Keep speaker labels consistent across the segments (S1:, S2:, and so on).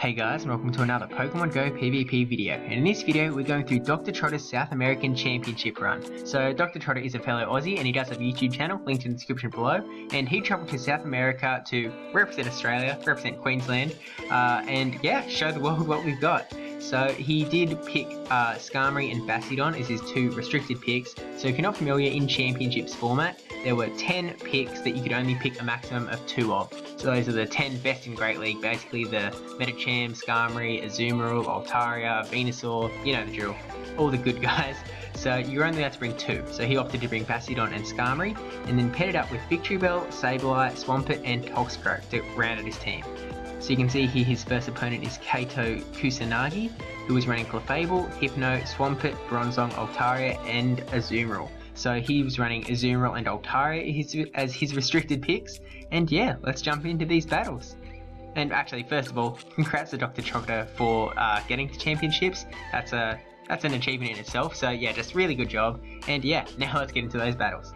S1: Hey guys, and welcome to another Pokemon Go PvP video, and in this video we're going through DrTrotter's South American Championship run. So DrTrotter is a fellow Aussie and he does have a YouTube channel, linked in the description below, and he travelled to South America to represent Australia, represent Queensland, and yeah, show the world what we've got. So he did pick Skarmory and Bastiodon as his two restricted picks. So if you're not familiar, in Championships format, there were 10 picks that you could only pick a maximum of 2 of. So those are the 10 best in Great League, basically the Medicham, Skarmory, Azumarill, Altaria, Venusaur, you know the drill, all the good guys. So you're only allowed to bring 2, so he opted to bring Bastiodon and Skarmory, and then paired it up with Victory Bell, Sableye, Swampert and Toxicroak to round out his team. So you can see here his first opponent is Kaito Kusanagi, who was running Clefable, Hypno, Swampert, Bronzong, Altaria and Azumarill. So he was running Azumarill and Altaria as his restricted picks, and yeah, let's jump into these battles. And actually, first of all, congrats to DrTrotter for getting to championships. That's an achievement in itself, so yeah, just really good job. And yeah, now let's get into those battles.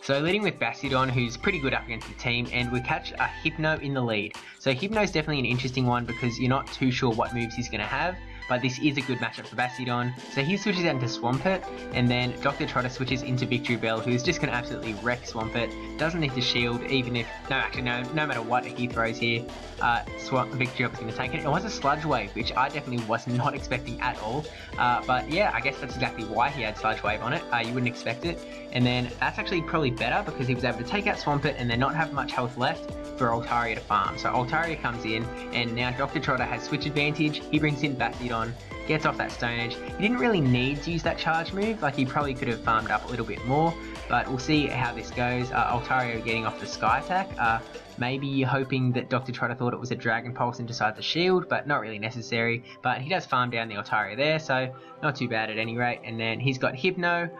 S1: So leading with Bastiodon, who's pretty good up against the team, and we catch a Hypno in the lead. So Hypno's definitely an interesting one because you're not too sure what moves he's going to have, but this is a good matchup for Bastiodon. So he switches out into Swampert, and then DrTrotter switches into Victory Bell, who's just going to absolutely wreck Swampert. Doesn't need to shield, even if, no matter what he throws here, Victory Bell is going to take it. It was a Sludge Wave, which I definitely was not expecting at all, but yeah, I guess that's exactly why he had Sludge Wave on it. You wouldn't expect it, and then that's actually probably better because he was able to take out Swampert and then not have much health left for Altaria to farm. So Altaria comes in, and now DrTrotter has switch advantage. He brings in Bastiodon, gets off that Stone Edge. He didn't really need to use that charge move, like he probably could have farmed up a little bit more, but we'll see how this goes. Altaria getting off the Sky Attack, maybe hoping that DrTrotter thought it was a Dragon Pulse and decided to shield, but not really necessary. But he does farm down the Altaria there, so not too bad at any rate. And then he's got Hypno,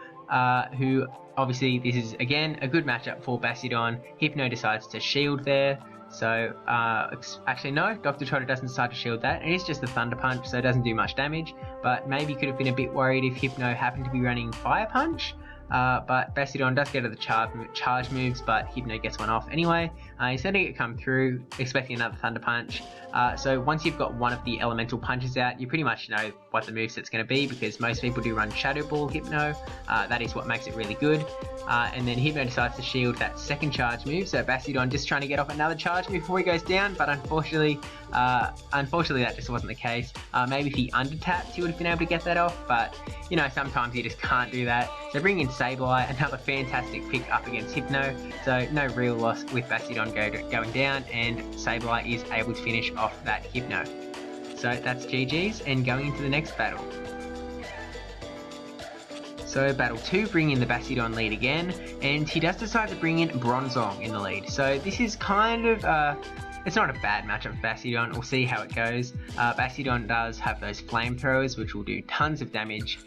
S1: who obviously this is again a good matchup for Bastiodon. Hypno decides to shield there, so actually no, DrTrotter doesn't decide to shield that. It is just a Thunder Punch, so it doesn't do much damage, but maybe could have been a bit worried if Hypno happened to be running Fire Punch. But Bastiodon does get to the charge moves, but Hypno gets one off anyway. He's letting it come through, expecting another Thunder Punch. So once you've got one of the elemental punches out, you pretty much know what the moveset's going to be, because most people do run Shadow Ball Hypno. That is what makes it really good. And then Hypno decides to shield that second charge move, so Bastiodon just trying to get off another charge move before he goes down, but unfortunately that just wasn't the case. Maybe if he under-tapped, he would have been able to get that off, but you know, sometimes you just can't do that. So bring in Sableye, another fantastic pick up against Hypno, so no real loss with Bastiodon going down, and Sableye is able to finish off that Hypno. So that's GG's, and going into the next battle. So battle 2, bring in the Bastiodon lead again, and he does decide to bring in Bronzong in the lead. So this is kind of, it's not a bad matchup for Bastiodon. We'll see how it goes. Bastiodon does have those flamethrowers, which will do tons of damage.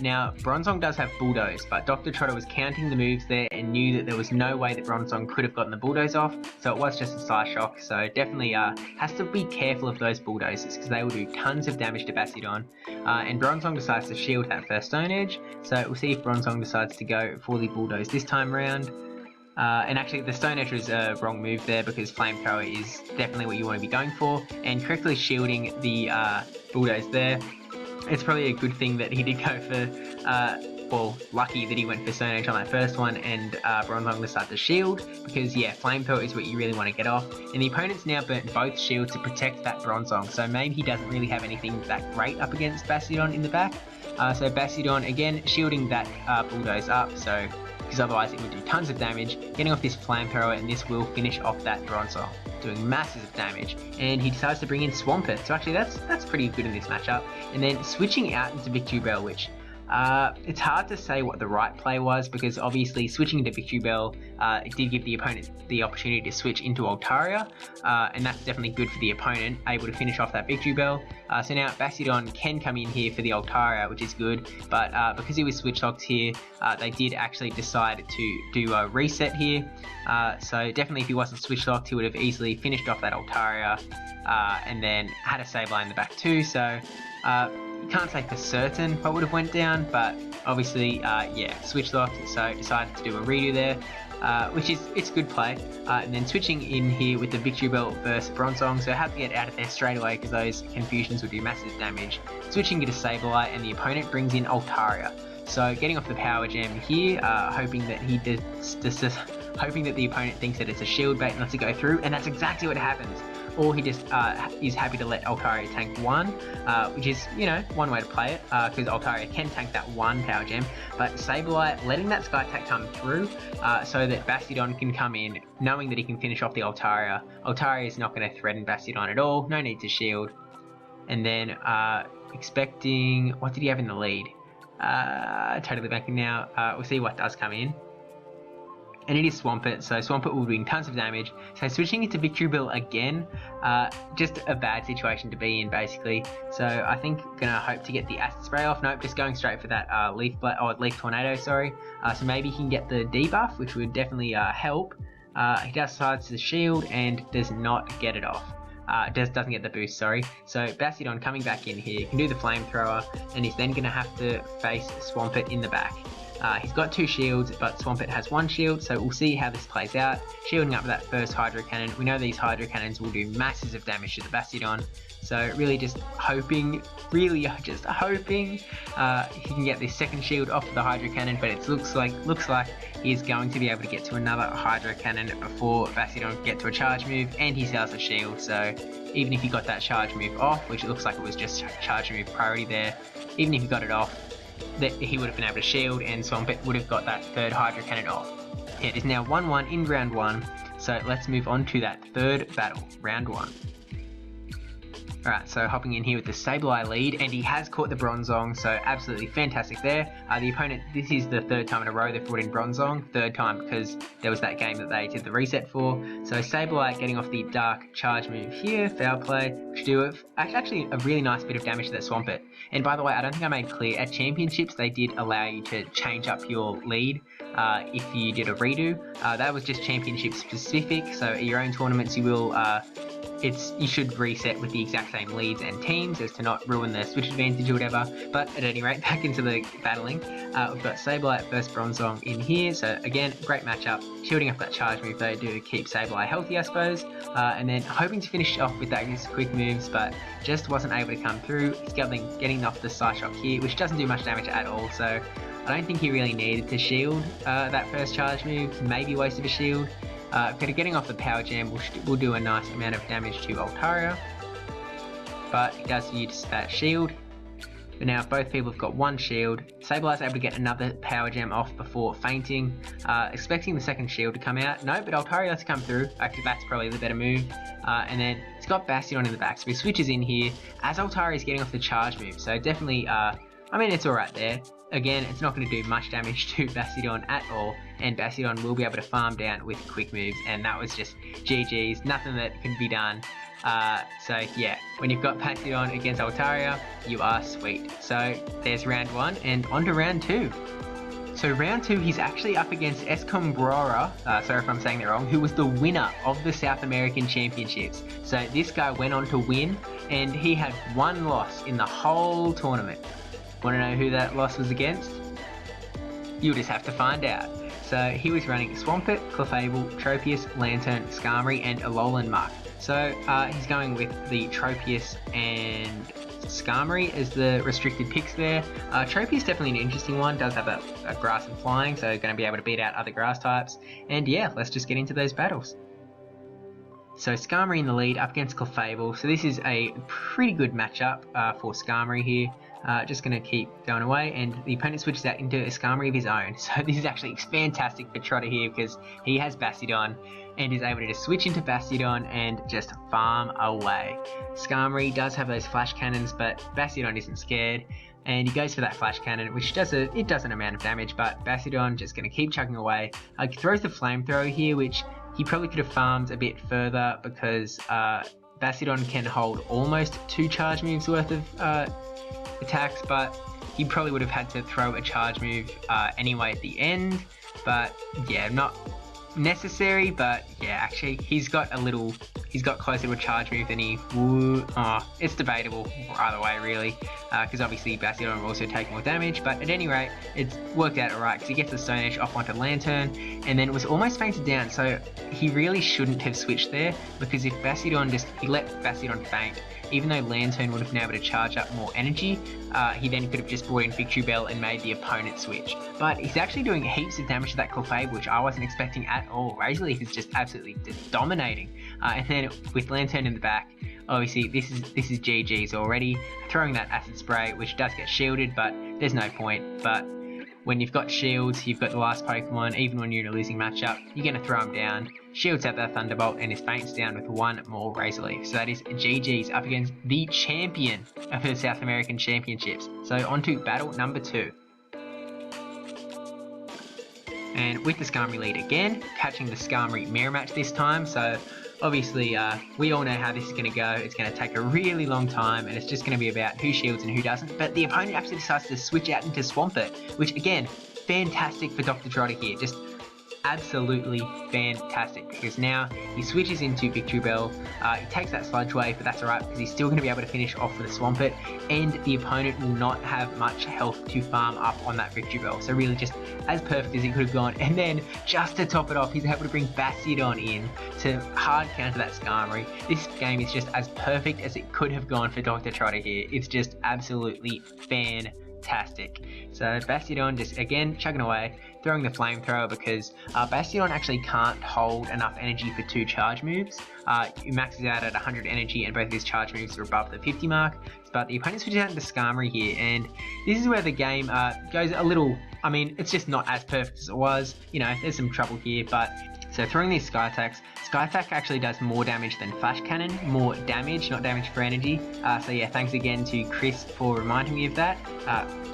S1: Now, Bronzong does have Bulldoze, but DrTrotter was counting the moves there and knew that there was no way that Bronzong could have gotten the Bulldoze off, so it was just a Psyshock. So definitely has to be careful of those Bulldozes, because they will do tons of damage to Bastiodon. And Bronzong decides to shield that first Stone Edge, so we'll see if Bronzong decides to go for the Bulldoze this time around. And actually the Stone Edge was a wrong move there, because Flamethrower is definitely what you want to be going for, and correctly shielding the Bulldoze there. It's probably a good thing that he did go for, well, lucky that he went for Stone Edge on that first one, and Bronzong decided to shield, because yeah, Flamethrower is what you really want to get off, and the opponent's now burnt both shields to protect that Bronzong, so maybe he doesn't really have anything that great up against Bastiodon in the back. So Bastiodon again shielding that Bulldoze up, so because otherwise it would do tons of damage, getting off this Flamethrower, and this will finish off that Bronzong, doing massive damage. And he decides to bring in Swampert, so actually that's pretty good in this matchup. And then switching out into Victory Bell, which it's hard to say what the right play was, because obviously switching into Victory Bell, it did give the opponent the opportunity to switch into Altaria, and that's definitely good for the opponent, able to finish off that Victory Bell. So now Bastiodon can come in here for the Altaria, which is good, but because he was switch locked here, they did actually decide to do a reset here. So definitely if he wasn't switch locked, he would have easily finished off that Altaria, and then had a Sableye in the back too, so you can't say for certain what would have went down, but obviously, yeah, switch locked, so decided to do a redo there. which is, it's good play. And then switching in here with the Victory Belt versus Bronzong, so have to get out of there straight away because those confusions would do massive damage. Switching to Sableye, and the opponent brings in Altaria. So getting off the Power Gem here, hoping that he hoping that the opponent thinks that it's a shield bait and lets it go through, and that's exactly what happens. Or he just is happy to let Altaria tank one, which is, you know, one way to play it, because Altaria can tank that one Power Gem, but Sableye letting that Sky Attack come through so that Bastiodon can come in, knowing that he can finish off the Altaria. Altaria is not going to threaten Bastiodon at all, no need to shield. And then expecting, what did he have in the lead? Totally blanking now. We'll see what does come in. And it is Swampert, so Swampert will be doing tons of damage. So switching it to Victory Bell again, just a bad situation to be in basically. So I think gonna hope to get the Acid Spray off. Nope, just going straight for that Leaf Tornado, sorry. So maybe he can get the debuff, which would definitely help. He does sides to the shield and does not get it off. Doesn't get the boost, sorry. So Bastiodon coming back in here, can do the Flamethrower, and he's then going to have to face Swampert in the back. He's got 2 shields, but Swampert has 1 shield, so we'll see how this plays out. Shielding up with that first Hydro Cannon. We know these Hydro Cannons will do masses of damage to the Bastiodon, so really just hoping he can get this second shield off of the Hydro Cannon, but it looks like he's going to be able to get to another Hydro Cannon before Bastiodon can get to a charge move, and he sells a shield, so even if he got that charge move off, which it looks like it was just charge move priority there, even if he got it off, that he would have been able to shield, and Swampert would have got that third Hydro Cannon off. It is now 1-1 in round 1, so let's move on to that third battle, round 1. Alright, so hopping in here with the Sableye lead, and he has caught the Bronzong, so absolutely fantastic there. The opponent, this is the 3rd time in a row they've brought in Bronzong, 3rd time because there was that game that they did the reset for. So Sableye getting off the Dark Charge move here, foul play, which do actually a really nice bit of damage to that Swampert. And by the way, I don't think I made clear, at Championships they did allow you to change up your lead if you did a redo. That was just Championship specific, so at your own tournaments you will you should reset with the exact same leads and teams as to not ruin the switch advantage or whatever. But at any rate, back into the battling. We've got Sableye versus Bronzong in here, so again, great matchup. Shielding up that charge move though to keep Sableye healthy, I suppose. And then hoping to finish off with those quick moves, but just wasn't able to come through. He's getting off the Side Shock here, which doesn't do much damage at all, so I don't think he really needed to shield that first charge move, maybe waste of a shield. Getting off the Power Jam will do a nice amount of damage to Altaria, but he does use that shield. But now both people have got 1 shield. Sableye's able to get another Power Gem off before fainting, expecting the second shield to come out. No, but Altaria lets it come through. Actually, that's probably the better move. And then he's got Bastiodon in the back, so he switches in here as Altaria is getting off the charge move. So definitely, I mean, it's alright there. Again, it's not going to do much damage to Bastiodon at all, and Bastiodon will be able to farm down with quick moves, and that was just GG's, nothing that can be done. So yeah, when you've got Bastiodon against Altaria, you are sweet. So there's round 1, and on to round 2. So round 2, he's actually up against Escombrora, sorry if I'm saying that wrong, who was the winner of the South American Championships. So this guy went on to win, and he had 1 loss in the whole tournament. Want to know who that loss was against? You'll just have to find out. So he was running Swampert, Clefable, Tropius, Lantern, Skarmory, and Alolan Muck. So he's going with the Tropius and Skarmory as the restricted picks there. Tropius definitely an interesting one, does have a grass and flying, so going to be able to beat out other grass types. And yeah, let's just get into those battles. So Skarmory in the lead up against Clefable. So this is a pretty good matchup for Skarmory here. Just going to keep going away, and the opponent switches out into a Skarmory of his own. So this is actually fantastic for Trotter here because he has Bastiodon and is able to just switch into Bastiodon and just farm away. Skarmory does have those flash cannons, but Bastiodon isn't scared, and he goes for that flash cannon, which does an amount of damage, but Bastiodon just going to keep chugging away. He throws the flamethrower here, which he probably could have farmed a bit further because Bastiodon can hold almost 2 charge moves worth of attacks, but he probably would have had to throw a charge move anyway at the end. But yeah, not necessary, but yeah, actually he's got a little he's got closer to a charge move than he would. Oh, it's debatable either way, really, because obviously Bastion will also take more damage, but at any rate, it's worked out alright, because he gets the Stone Edge off onto Lantern, and then it was almost fainted down, so he really shouldn't have switched there, because if Bastion he let Bastion faint, even though Lantern would have been able to charge up more energy, he then could have just brought in Victory Bell and made the opponent switch. But he's actually doing heaps of damage to that Clefable, which I wasn't expecting at all. Razorleaf is just absolutely dominating. And then with Lantern in the back, obviously this is GG's already. Throwing that Acid Spray, which does get shielded, but there's no point. But when you've got shields, you've got the last Pokemon, even when you're in a losing matchup, you're going to throw him down, shields out that Thunderbolt, and his faints down with one more Razorleaf. So that is GG's up against the champion of the South American Championships. So on to battle number 2. And with the Skarmory lead again, catching the Skarmory mirror match this time, so obviously, we all know how this is going to go. It's going to take a really long time, and it's just going to be about who shields and who doesn't. But the opponent actually decides to switch out into Swampert, which, again, fantastic for Dr. Trotter here. Just absolutely fantastic, because now he switches into Victory Bell. He takes that Sludge Wave, but that's alright, because he's still going to be able to finish off with a Swampert, and the opponent will not have much health to farm up on that Victory Bell. So really just as perfect as it could have gone. And then just to top it off, he's able to bring Bastion in to hard counter that Skarmory. This game is just as perfect as it could have gone for Dr. Trotter here. It's just absolutely fantastic. So Bastion just again chugging away, throwing the flamethrower, because Bastion actually can't hold enough energy for 2 charge moves. He maxes out at 100 energy, and both of his charge moves are above the 50 mark. But the opponent switches out into Skarmory here, and this is where the game goes a little. I mean, it's just not as perfect as it was. You know, there's some trouble here, but so throwing these Sky Attacks. Sky Attack actually does more damage than Flash Cannon, more damage, not damage for energy. So yeah, thanks again to Chris for reminding me of that.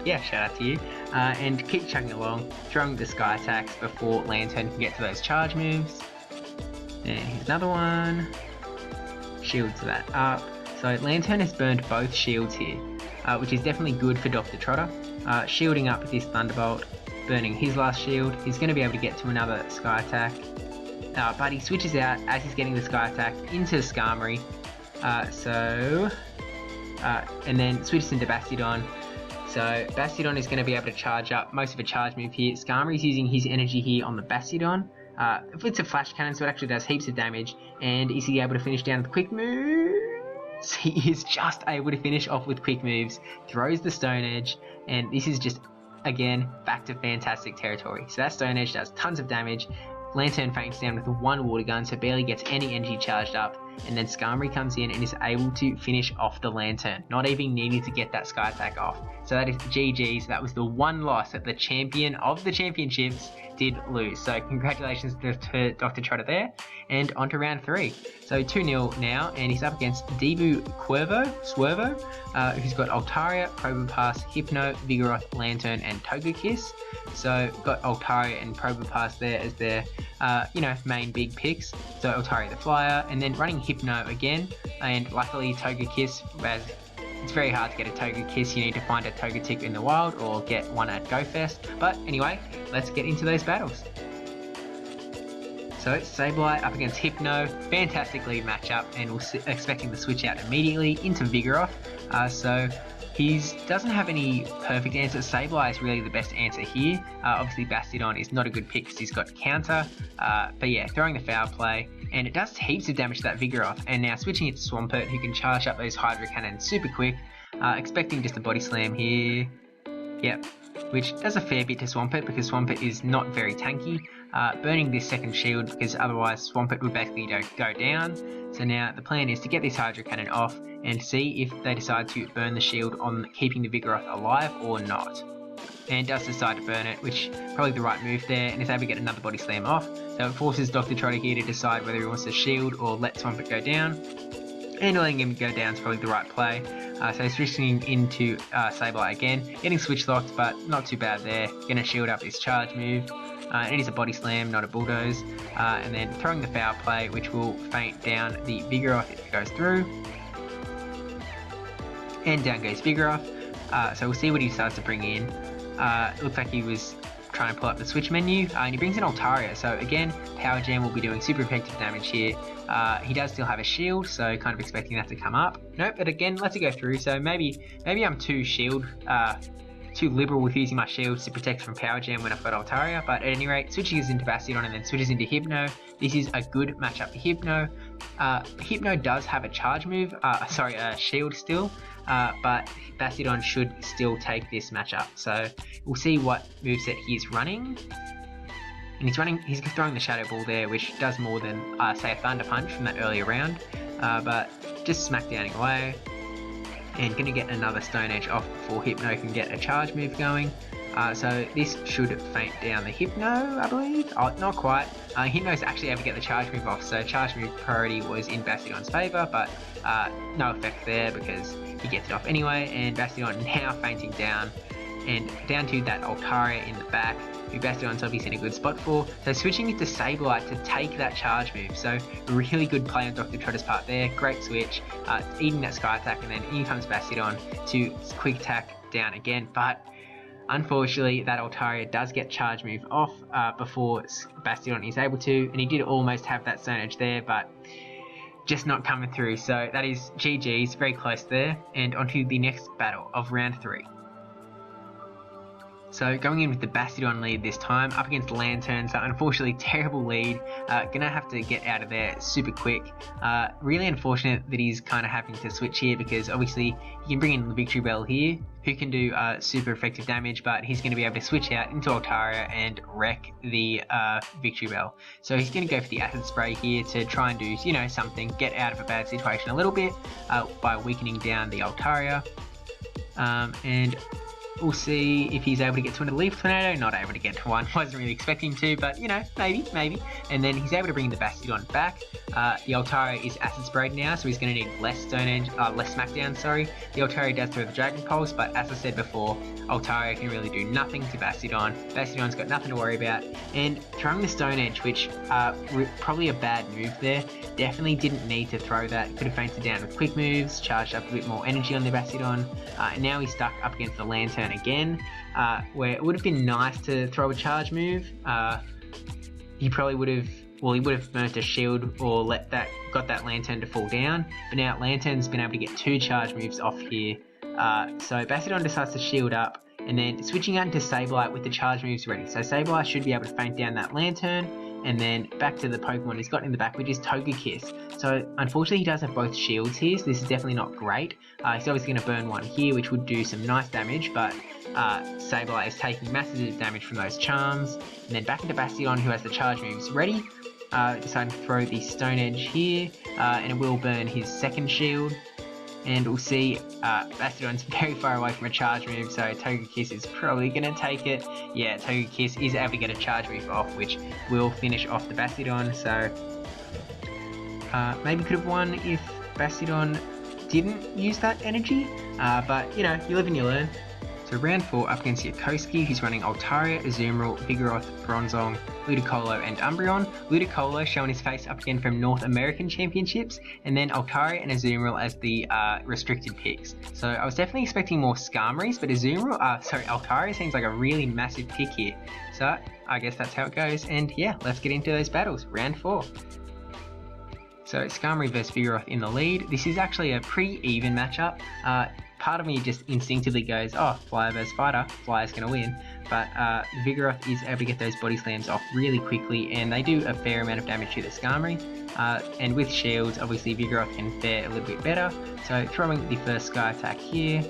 S1: Yeah, shout out to you. And keep chugging along, throwing the Sky Attacks before Lantern can get to those charge moves. And here's another one. Shields that up. So Lantern has burned both shields here, which is definitely good for Dr. Trotter. Shielding up this Thunderbolt, burning his last shield. He's going to be able to get to another Sky Attack. But he switches out as he's getting the Sky Attack into Skarmory. And then switches into Bastion. So Bastion is going to be able to charge up most of a charge move here. Skarmory is using his energy here on the Bastion. It's a Flash Cannon, so it actually does heaps of damage. And is he able to finish down with quick moves? He is just able to finish off with quick moves. Throws the Stone Edge, and this is just, again, back to fantastic territory. So that Stone Edge does tons of damage. Lantern faints down with 1 Water Gun, so barely gets any energy charged up, and then Skarmory comes in and is able to finish off the Lantern, not even needing to get that Sky Attack off. So that is GG's. That was the one loss that the champion of the championships did lose. So congratulations to Dr. Trotter there, and on to round 3. So 2-0 now, and he's up against Swervo, who's got Altaria, Probopass, Hypno, Vigoroth, Lantern, and Togekiss. So got Altaria and Probopass there as their main big picks. So Altaria the Flyer, and then running Hypno again, and luckily Togekiss, as it's very hard to get a Togekiss. You need to find a Togetic in the wild or get one at GoFest. But anyway, let's get into those battles. So Sableye up against Hypno, fantastic lead matchup, and we're expecting the switch out immediately into Vigoroth. So he doesn't have any perfect answers. Sableye is really the best answer here. Obviously Bastion is not a good pick because he's got counter, but yeah, throwing the foul play, and it does heaps of damage to that Vigoroth. And now switching it to Swampert, who can charge up those Hydro Cannons super quick, expecting just a Body Slam here. Yep, which does a fair bit to Swampert because Swampert is not very tanky. Burning this second shield because otherwise Swampert would basically go down. So now the plan is to get this Hydro Cannon off and see if they decide to burn the shield on keeping the Vigoroth alive or not. And does decide to burn it, which is probably the right move there, and is able to get another Body Slam off. So it forces Dr. Trotter here to decide whether he wants to shield or let Swampert go down. And letting him go down is probably the right play. So switching into Sableye again, getting switch locked, but not too bad there. Gonna shield up this charge move. It is a Body Slam, not a Bulldoze. And then throwing the foul play, which will faint down the Vigoroth if it goes through. And down goes Vigoroth. So we'll see what he decides to bring in. It looks like he was try and pull up the switch menu, and he brings in Altaria. So again, Power Jam will be doing super effective damage here. He does still have a shield, so kind of expecting that to come up. Nope, but again, lets it go through. So maybe I'm too liberal with using my shields to protect from Power Jam when I've got Altaria, but at any rate, switches into Bastion and then switches into Hypno. This is a good matchup for Hypno. Hypno does have a charge move, a shield still, but Bastion should still take this matchup. So we'll see what moveset he's running. And he's throwing the Shadow Ball there, which does more than, say, a Thunder Punch from that earlier round, but just smackdowning away. And going to get another Stone Edge off before Hypno can get a charge move going. So this should faint down the Hypno, I believe. Oh, not quite. Hypno's actually able to get the charge move off, so charge move priority was in Bastion's favour, but no effect there because he gets it off anyway. And Bastion now fainting down, and down to that Altaria in the back, who Bastion's obviously in a good spot for. So switching it to Sableye to take that charge move. So really good play on DrTrotter's part there. Great switch, eating that Sky Attack, and then in comes Bastion to quick attack down again. But unfortunately, that Altaria does get charge move off before Bastion is able to, and he did almost have that Stone Edge there, but just not coming through. So that is GG's, very close there. And onto the next battle of round 3. So going in with the Bastion lead this time, up against Lantern, so unfortunately terrible lead, gonna have to get out of there super quick. Really unfortunate that he's kind of having to switch here, because obviously he can bring in the Victory Bell here, who can do super effective damage, but he's going to be able to switch out into Altaria and wreck the Victory Bell. So he's going to go for the Acid Spray here to try and do, you know, something, get out of a bad situation a little bit by weakening down the Altaria. And we'll see if he's able to get to another Leaf Tornado. Not able to get to one. Wasn't really expecting to, but you know, maybe. And then he's able to bring the Bastion back. The Altaria is Acid Sprayed now, so he's going to need less less Smackdown, sorry. The Altaria does throw the Dragon Pulse, but as I said before, Altaria can really do nothing to Bastion. Bastion's got nothing to worry about. And throwing the Stone Edge, which probably a bad move there. Definitely didn't need to throw that. Could have fainted down with quick moves, charged up a bit more energy on the Bastion. And now he's stuck up against the Lantern again, where it would have been nice to throw a charge move. He probably would have burnt a shield or got that Lantern to fall down. But now Lantern's been able to get 2 charge moves off here. So Bastion decides to shield up, and then switching out into Sableye with the charge moves ready. So Sableye should be able to faint down that Lantern, and then back to the Pokemon he's got in the back, which is Togekiss. So unfortunately he does have both shields here, so this is definitely not great. He's obviously going to burn one here, which would do some nice damage, but Sableye is taking massive damage from those charms. And then back into Bastion, who has the charge moves ready, deciding to throw the Stone Edge here, and it will burn his second shield. And we'll see Bastion's very far away from a charge move, so Togekiss is probably going to take it. Yeah, Togekiss is able to get a charge move off, which will finish off the Bastion, so maybe could have won if Bastion didn't use that energy, but you know, you live and you learn. So round 4 up against Yokosuki, who's running Altaria, Azumarill, Vigoroth, Bronzong, Ludicolo and Umbreon. Ludicolo showing his face up again from North American Championships, and then Altaria and Azumarill as the restricted picks. So I was definitely expecting more Skarmories, but Altaria seems like a really massive pick here. So I guess that's how it goes, and yeah, let's get into those battles. Round 4. So Skarmory vs Vigoroth in the lead. This is actually a pretty even matchup. Part of me just instinctively goes, oh, Flyer vs Fighter, Flyer's going to win. But Vigoroth is able to get those body slams off really quickly, and they do a fair amount of damage to the Skarmory. And with shields, obviously Vigoroth can fare a little bit better. So throwing the first Sky Attack here,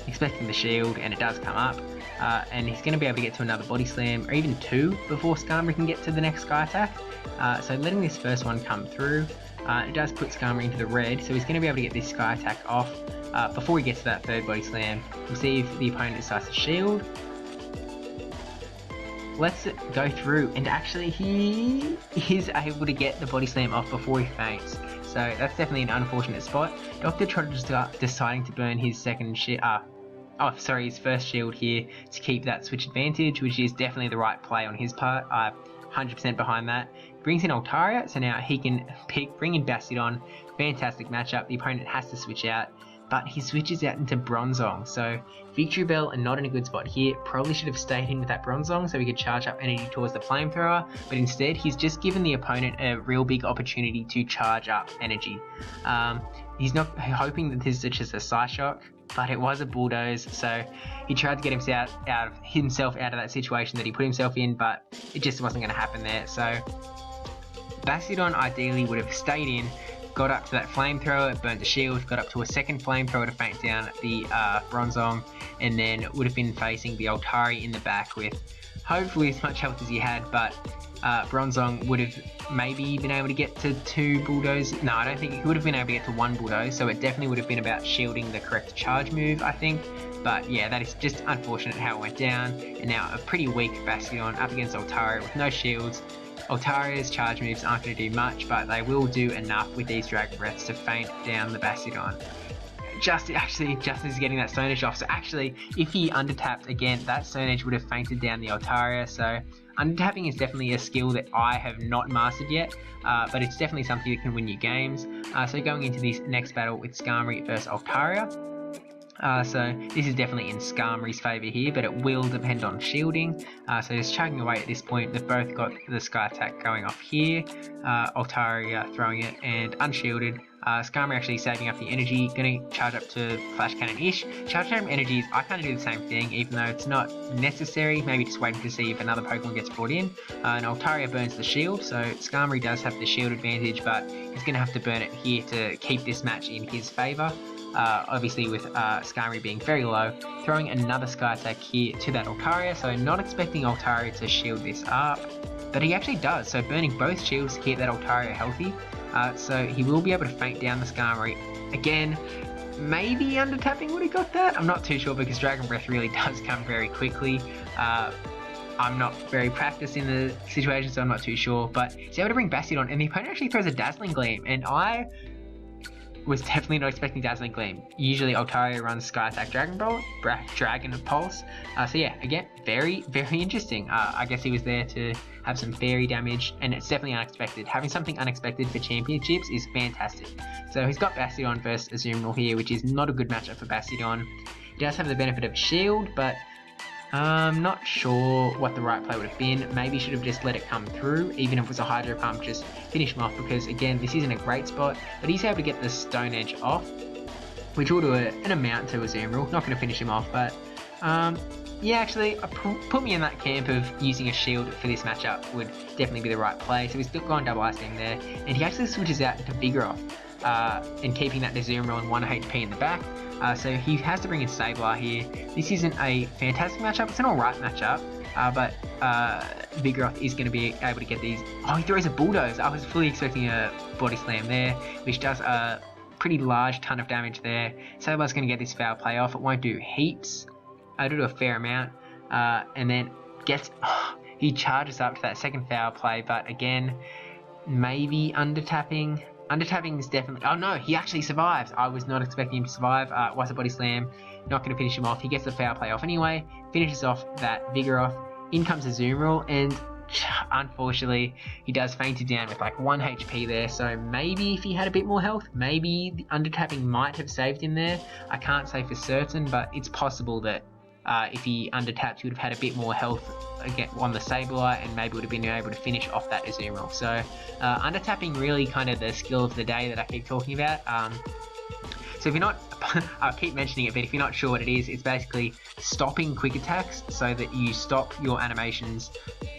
S1: expecting the shield, and it does come up. And he's going to be able to get to another body slam, or even 2 before Skarmory can get to the next Sky Attack. So letting this first one come through, it does put Skarmory into the red, so he's going to be able to get this Sky Attack off before he gets to that third body slam. We'll see if the opponent decides to shield. Lets it go through, and actually he is able to get the body slam off before he faints. So that's definitely an unfortunate spot. DrTrotter's deciding to burn his his first shield here to keep that switch advantage, which is definitely the right play on his part. 100% behind that. Brings in Altaria, so now he can bring in Bastion. Fantastic matchup. The opponent has to switch out. but he switches out into Bronzong. So Victory Bell are not in a good spot here. Probably should have stayed in with that Bronzong so he could charge up energy towards the Flamethrower, but instead he's just given the opponent a real big opportunity to charge up energy. He's not hoping that this is just a Psyshock, but it was a Bulldoze, so he tried to get himself out of that situation that he put himself in, but it just wasn't going to happen there. So Bastiodon ideally would have stayed in, got up to that Flamethrower, burnt the shield, got up to a second Flamethrower to faint down the Bronzong, and then would have been facing the Altari in the back with hopefully as much health as he had, but Bronzong would have maybe been able to get to 2 Bulldoze. No, I don't think he would have been able to get to 1 Bulldoze, so it definitely would have been about shielding the correct charge move, I think. But yeah, that is just unfortunate how it went down, and now a pretty weak Bastiodon up against Altaria with no shields. Altaria's charge moves aren't going to do much, but they will do enough with these Dragon Breaths to faint down the Bastiodon. Just as he's getting that Stone Edge off, so actually, if he undertapped again, that Stone Edge would have fainted down the Altaria, so undertapping is definitely a skill that I have not mastered yet, but it's definitely something that can win you games. So going into this next battle with Skarmory versus Altaria, so this is definitely in Skarmory's favour here, but it will depend on shielding. So just chugging away at this point. They've both got the Sky Attack going off here, Altaria throwing it and unshielded. Skarmory actually saving up the energy, going to charge up to Flash Cannon-ish. Charge Cannon energies, I kind of do the same thing, even though it's not necessary, maybe just waiting to see if another Pokemon gets brought in. And Altaria burns the shield, so Skarmory does have the shield advantage, but he's going to have to burn it here to keep this match in his favour. Obviously with Skarmory being very low, throwing another Sky Attack here to that Altaria, so not expecting Altaria to shield this up, but he actually does, so burning both shields to keep that Altaria healthy, so he will be able to faint down the Skarmory. Again, maybe undertapping would have got that, I'm not too sure because Dragon Breath really does come very quickly. I'm not very practiced in the situation, so I'm not too sure, but he's able to bring Bastiodon, and the opponent actually throws a Dazzling Gleam, and I was definitely not expecting Dazzling Gleam. Usually Altaria runs Sky Attack Dragon Pulse. So yeah, again, very, very interesting. I guess he was there to have some fairy damage, and it's definitely unexpected. Having something unexpected for championships is fantastic. So he's got Bastiodon versus Azumarill here, which is not a good matchup for Bastiodon. He does have the benefit of shield, but I'm not sure what the right play would have been. Maybe should have just let it come through, even if it was a Hydro Pump, just finish him off, because again, this isn't a great spot, but he's able to get the Stone Edge off, which will do an amount to Azumarill. Not going to finish him off, but yeah, actually, put me in that camp of using a shield for this matchup would definitely be the right play. So he's gone double Ice Beam there, and he actually switches out into Vigoroth, and keeping that Azumarill on 1 HP in the back. So he has to bring in Sableye here. This isn't a fantastic matchup, it's an alright matchup, but Vigoroth is going to be able to get these. Oh, he throws a Bulldoze. I was fully expecting a Body Slam there, which does a pretty large ton of damage there. Sableye's going to get this foul play off. It won't do heaps, it'll do a fair amount, and then gets, he charges up to that second foul play, but again, maybe undertapping. Undertapping is definitely, oh no, he actually survives. I was not expecting him to survive. Was a Body Slam, not going to finish him off. He gets the foul play off anyway, finishes off that Vigoroth. In comes Azumarill, and unfortunately he does faint it down with like 1 HP there, so maybe if he had a bit more health, maybe the undertapping might have saved him there. I can't say for certain, but it's possible that if he undertapped, he would have had a bit more health again on the Sableye, and maybe would have been able to finish off that Azumarill. So undertapping really kind of the skill of the day that I keep talking about. So if you're not, I'll keep mentioning it, but if you're not sure what it is, it's basically stopping quick attacks so that you stop your animations,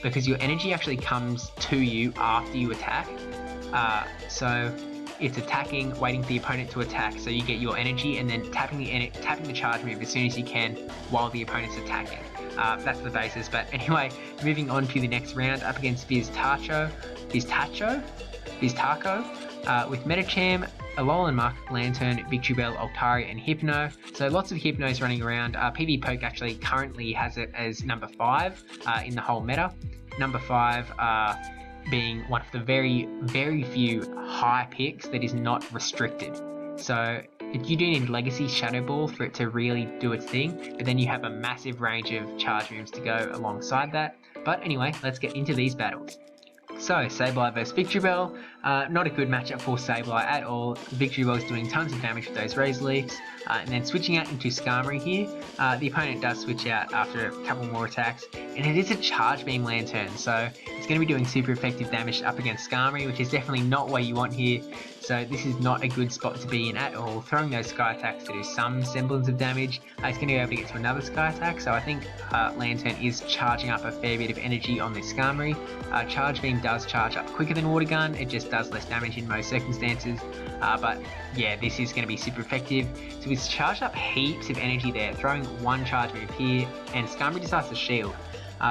S1: because your energy actually comes to you after you attack. So it's attacking, waiting for the opponent to attack, so you get your energy, and then tapping the charge move as soon as you can while the opponent's attacking. That's the basis. But anyway, moving on to the next round, up against Viz-Taco, with Medicham, Alolan Muck, Lantern, Victory Bell, Altaria, and Hypno. So lots of Hypnos running around. PV Poke actually currently has it as number 5 in the whole meta. Number 5 being one of the very, very few high picks that is not restricted. So you do need Legacy Shadow Ball for it to really do its thing, but then you have a massive range of charge moves to go alongside that. But anyway, let's get into these battles. So, Sableye versus Victreebel, not a good matchup for Sableye at all. Victreebel is doing tons of damage with those Razor Leafs, and then switching out into Skarmory here. The opponent does switch out after a couple more attacks, and it is a Charge Beam Lantern, so it's going to be doing super effective damage up against Skarmory, which is definitely not what you want here. So this is not a good spot to be in at all. Throwing those Sky Attacks to do some semblance of damage, it's going to be able to get to another Sky Attack, so I think Lantern is charging up a fair bit of energy on this Skarmory. Charge Beam does charge up quicker than Water Gun, it just does less damage in most circumstances, but yeah, this is going to be super effective. So he's charged up heaps of energy there, throwing one Charge Move here, and Skarmory decides to shield.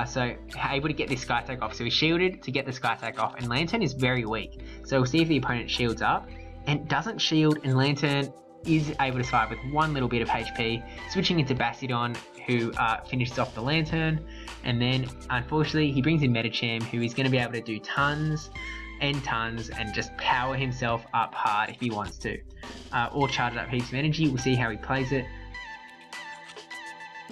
S1: So able to get this Sky Attack off. So he's shielded to get the Sky Attack off, and Lantern is very weak. So we'll see if the opponent shields up, and doesn't shield, and Lantern is able to survive with one little bit of HP, switching into Bastiodon, who finishes off the Lantern, and then unfortunately he brings in Medicham, who is going to be able to do tons and tons and just power himself up hard if he wants to, or charge up heaps of energy. We'll see how he plays it.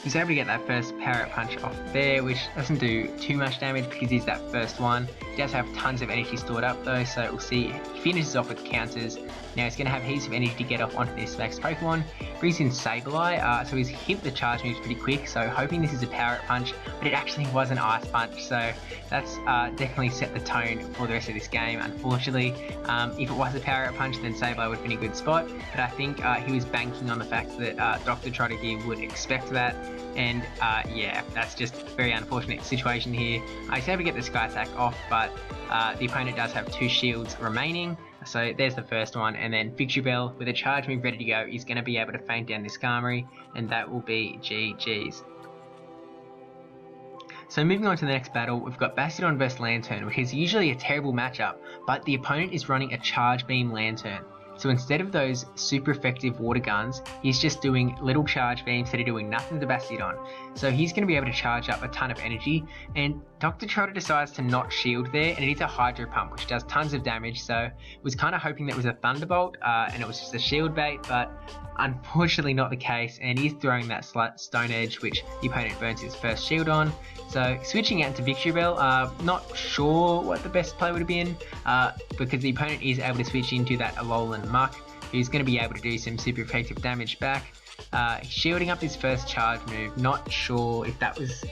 S1: He's able to get that first Power Up Punch off there, which doesn't do too much damage because he's that first one. He does have tons of energy stored up though, so we'll see. He finishes off with counters. Now he's going to have heaps of energy to get off onto this next Pokemon. Brings in Sableye, so he's hit the charge moves pretty quick, so hoping this is a Power Up Punch, but it actually was an Ice Punch, so that's definitely set the tone for the rest of this game. Unfortunately, if it was a Power Up Punch, then Sableye would have been a good spot, but I think he was banking on the fact that Dr. Trotter here would expect that, and yeah, that's just a very unfortunate situation here. He's able to get the Sky Attack off, but the opponent does have 2 shields remaining. So there's the first one, and then Victreebel with a charge move ready to go is going to be able to feint down this Skarmory, and that will be GG's. So moving on to the next battle, we've got Bastiodon vs Lantern, which is usually a terrible matchup, but the opponent is running a Charge Beam Lantern. So instead of those super effective Water Guns, he's just doing little Charge Beams that are doing nothing to Bastiodon. So he's going to be able to charge up a ton of energy, and Dr. Trotter decides to not shield there, and it is a Hydro Pump, which does tons of damage, so was kind of hoping that it was a Thunderbolt, and it was just a shield bait, but unfortunately not the case, and he's throwing that Stone Edge, which the opponent burns his first shield on. So switching out to Victreebel, not sure what the best play would have been, because the opponent is able to switch into that Alolan Muck, who's going to be able to do some super effective damage back. Shielding up his first charge move, not sure if that was...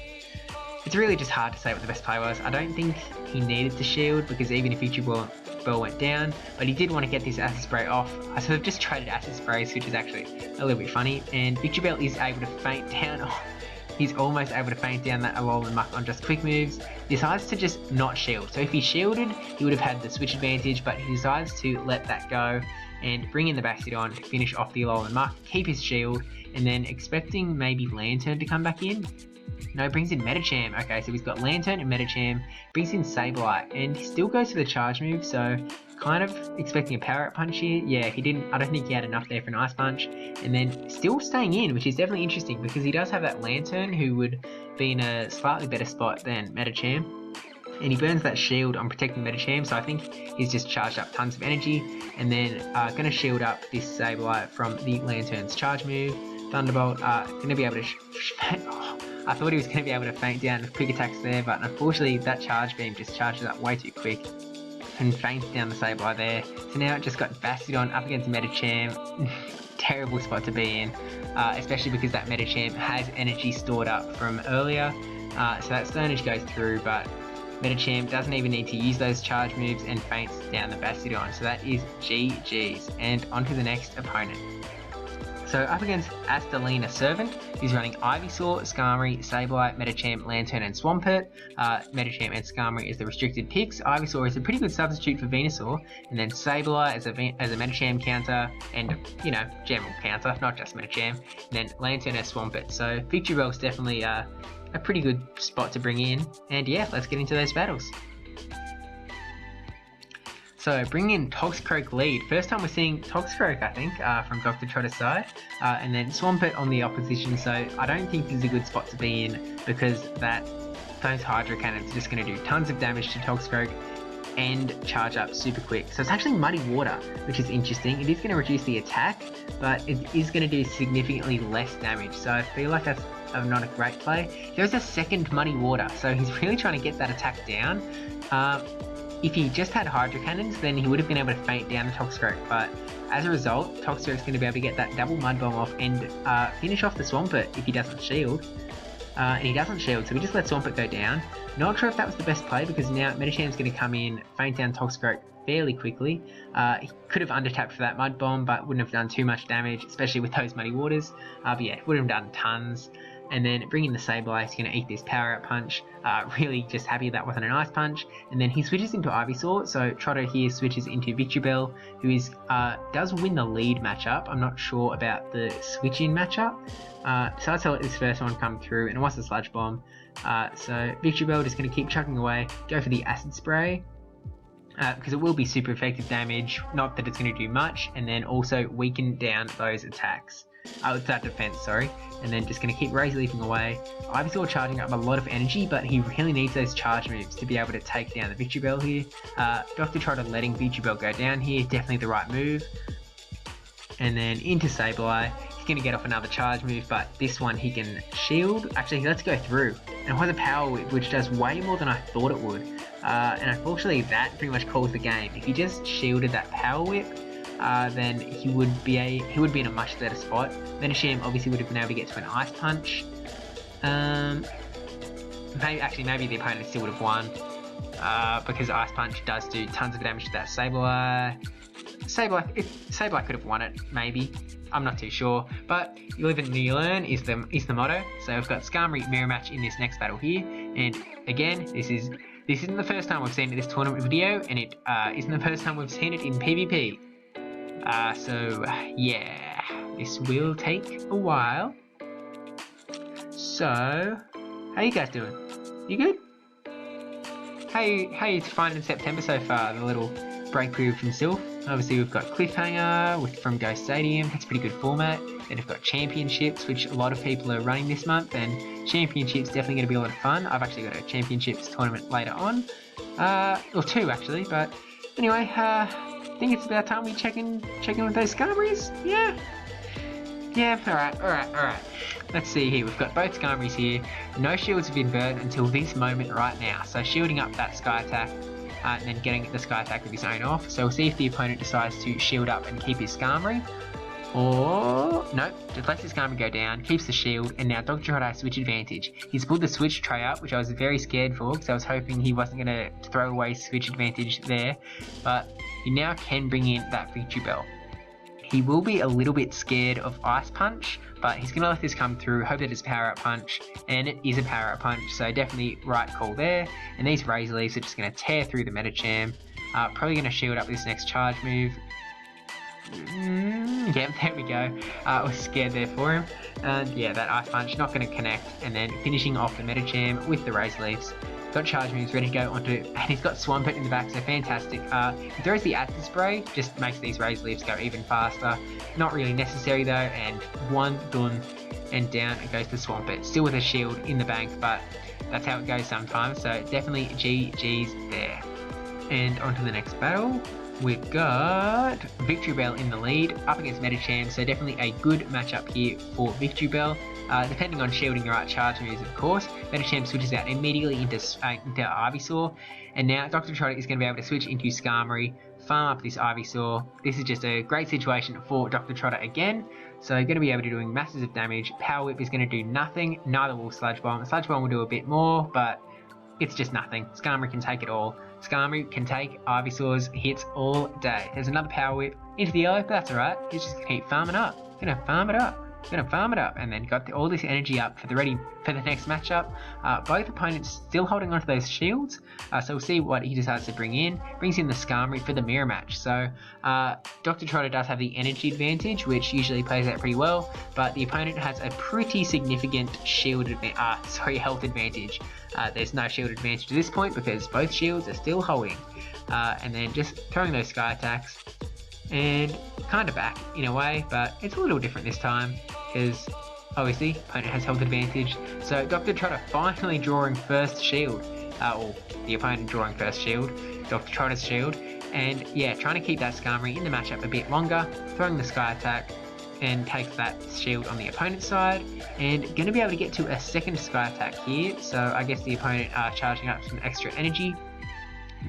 S1: It's really just hard to say what the best play was. I don't think he needed to shield, because even if Victreebel went down, but he did want to get this Acid Spray off. I sort of just traded Acid Sprays, which is actually a little bit funny, and Victreebel is able to feint down. He's almost able to feint down that Alolan Muck on just quick moves. Decides to just not shield. So if he shielded, he would have had the switch advantage, but he decides to let that go and bring in the Bastiodon to finish off the Alolan Muck, keep his shield, and then expecting maybe Lantern to come back in. No, brings in Medicham. Okay, so he's got Lantern and Medicham, brings in Sableye, and he still goes for the charge move, so kind of expecting a Power Up Punch here. Yeah, he didn't, I don't think he had enough there for an Ice Punch, and then still staying in, which is definitely interesting, because he does have that Lantern, who would be in a slightly better spot than Medicham, and he burns that shield on protecting Medicham, so I think he's just charged up tons of energy, and then going to shield up this Sableye from the Lantern's charge move. Thunderbolt, going to be able to I thought he was going to be able to feint down with quick attacks there, but unfortunately that charge beam just charges up way too quick and feints down the Sableye there. So now it just got Bastiodon up against Medicham. Terrible spot to be in, especially because that Medicham has energy stored up from earlier. So that Stone Edge goes through, but Medicham doesn't even need to use those charge moves and feints down the Bastiodon. So that is GG's, and on to the next opponent. So up against Astalina Servant, he's running Ivysaur, Skarmory, Sableye, Medicham, Lantern, and Swampert. Medicham and Skarmory is the restricted picks. Ivysaur is a pretty good substitute for Venusaur, and then Sableye as a Medicham counter, and, you know, general counter, not just Medicham, and then Lantern as Swampert. So Victreebel is definitely a pretty good spot to bring in, and yeah, let's get into those battles. So bringing in Toxicroak lead. First time we're seeing Toxicroak, I think, from Dr. Trotter's side, and then Swampert on the opposition. So I don't think this is a good spot to be in, because those Hydro Cannons are just going to do tons of damage to Toxicroak and charge up super quick. So it's actually Muddy Water, which is interesting. It is going to reduce the attack, but it is going to do significantly less damage. So I feel like that's not a great play. There's a second Muddy Water, so he's really trying to get that attack down. if he just had Hydro Cannons, then he would have been able to feint down the Toxicroak, but as a result, Toxicroak's going to be able to get that double Mud Bomb off and finish off the Swampert if he doesn't shield. And he doesn't shield, so we just let Swampert go down. Not sure if that was the best play, because now Medicham's going to come in, feint down Toxicroak fairly quickly. He could have undertapped for that Mud Bomb, but wouldn't have done too much damage, especially with those Muddy Waters. But yeah, would have done tons. And then bring in the Sableye, he's going to eat this Power Out Punch. Really just happy that wasn't an Ice Punch. And then he switches into Ivysaur, so Trotter here switches into Victreebel, who is does win the lead matchup. I'm not sure about the switch-in matchup. So let's let this first one come through, and it wants the Sludge Bomb. So Victreebel just going to keep chucking away, go for the Acid Spray. Because it will be super effective damage, not that it's going to do much, and then also weaken down those attacks. It's that defense, sorry. And then just going to keep Razor Leafing away. Ivysaur charging up a lot of energy, but he really needs those charge moves to be able to take down the Victreebel here. Dr. Trotter letting Victreebel go down here, definitely the right move. And then into Sableye. He's going to get off another charge move, but this one he can shield. Actually, let's go through. And it has a Power Whip, which does way more than I thought it would. And unfortunately, that pretty much calls the game. If he just shielded that Power Whip, then he would be in a much better spot. Medicham obviously would have been able to get to an Ice Punch. Maybe the opponent still would have won, because Ice Punch does do tons of damage to that Sableye. Sableye could have won it, maybe. I'm not too sure, but you live and you learn is the motto. So we've got Skarmory Mirror Match in this next battle here, and again, this isn't the first time we've seen this tournament video, and it isn't the first time we've seen it in PvP. So yeah, this will take a while. So, how you guys doing? You good? How you finding September so far? The little break period from Silph. Obviously we've got Cliffhanger from Ghost Stadium. That's a pretty good format. Then we've got Championships, which a lot of people are running this month, and Championships definitely going to be a lot of fun. I've actually got a Championships tournament later on, or two actually. But anyway, I think it's about time we check in with those Skarmories. Yeah. All right. Let's see here. We've got both Skarmories here. No shields have been burned until this moment right now. So shielding up that Sky Attack. And then getting the Sky Attack of his own off. So we'll see if the opponent decides to shield up and keep his Skarmory. Or, nope, just lets his Skarmory go down, keeps the shield, and now Dr. Trotter has switch advantage. He's pulled the switch tray up, which I was very scared for, because I was hoping he wasn't going to throw away switch advantage there. But he now can bring in that Victreebel. He will be a little bit scared of Ice Punch, but he's going to let this come through, hope that it's Power Up Punch, and it is a Power Up Punch, so definitely right call there. And these Razor Leaves are just going to tear through the Medicham. Probably going to shield up this next charge move. Yep, there we go. I was scared there for him. Yeah, that Ice Punch not going to connect, and then finishing off the Medicham with the Razor Leaves. Got charge moves ready to go onto, and he's got Swampert in the back, so fantastic. He throws the Acid Spray, just makes these Razor Leaves go even faster. Not really necessary though, and one done, and down it goes to Swampert. Still with a shield in the bank, but that's how it goes sometimes, so definitely GG's there. And onto the next battle. We've got Victreebel in the lead, up against Medicham, so definitely a good matchup here for Victreebel. Depending on shielding the right charge moves, of course. Medicham switches out immediately into Ivysaur, and now Dr. Trotter is going to be able to switch into Skarmory, farm up this Ivysaur. This is just a great situation for Dr. Trotter again, so going to be able to doing masses of damage. Power Whip is going to do nothing, neither will Sludge Bomb. Sludge Bomb will do a bit more, but it's just nothing. Skarmory can take it all. Skarmory can take Ivysaur's hits all day. There's another Power Whip into the yellow, but that's alright. He's just going to keep farming up. Gonna farm it up, and then got all this energy up for the next matchup. Both opponents still holding onto those shields, so we'll see what he decides to bring in. Brings in the Skarmory for the mirror match. So Dr. Trotter does have the energy advantage, which usually plays out pretty well, but the opponent has a pretty significant health advantage. There's no shield advantage at this point because both shields are still holding, and then just throwing those Sky Attacks. And kind of back in a way, but it's a little different this time because obviously opponent has health advantage. So Dr. Trotter finally drawing first shield, or the opponent drawing first shield, Dr. Trotter's shield, and yeah, trying to keep that Skarmory in the matchup a bit longer, throwing the Sky Attack, and takes that shield on the opponent's side, and going to be able to get to a second Sky Attack here. So I guess the opponent are charging up some extra energy.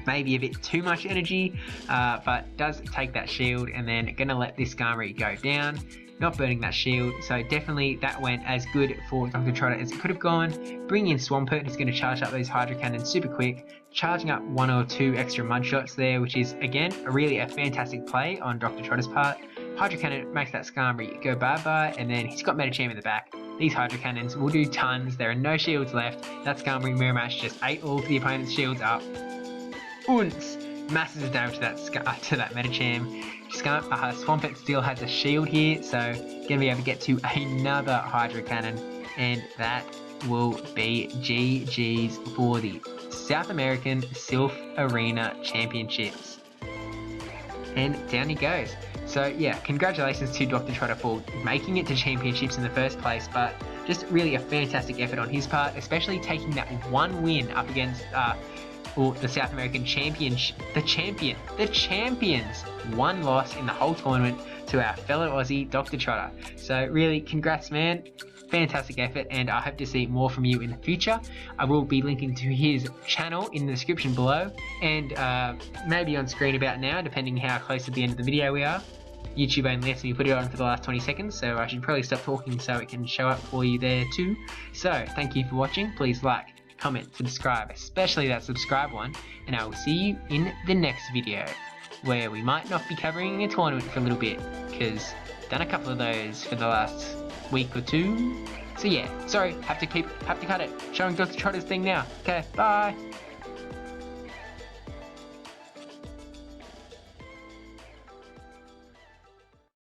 S1: maybe a bit too much energy, but does take that shield, and then gonna let this Skarmory go down, not burning that shield. So definitely that went as good for Dr. Trotter as it could have gone. Bringing in Swampert, who's going to charge up those Hydro Cannons super quick, charging up 1 or 2 extra Mud Shots there, which is again really a fantastic play on Dr. Trotter's part. Hydro Cannon makes that Skarmory go bye-bye, and then he's got Medicham in the back. These Hydro Cannons will do tons. There are no shields left. That Skarmory Mirror Match just ate all of the opponent's shields up. Unce! Massive damage to that Medicham. Swampert still has a shield here, so gonna be able to get to another Hydro Cannon, and that will be GG's for the South American Silph Arena Championships. And down he goes. So yeah, congratulations to Dr. Trotter for making it to championships in the first place, but just really a fantastic effort on his part, especially taking that one win up against the South American champions. One loss in the whole tournament to our fellow Aussie, Dr. Trotter. So really, congrats, man. Fantastic effort, and I hope to see more from you in the future. I will be linking to his channel in the description below, and maybe on screen about now, depending how close to the end of the video we are. YouTube only lets me put it on for the last 20 seconds, so I should probably stop talking so it can show up for you there too. So, thank you for watching. Please like, comment, subscribe, especially that subscribe one, and I will see you in the next video, where we might not be covering a tournament for a little bit, because I've done a couple of those for the last week or two. So yeah, sorry, have to cut it. Showing Dr. Trotter's thing now. Okay, bye.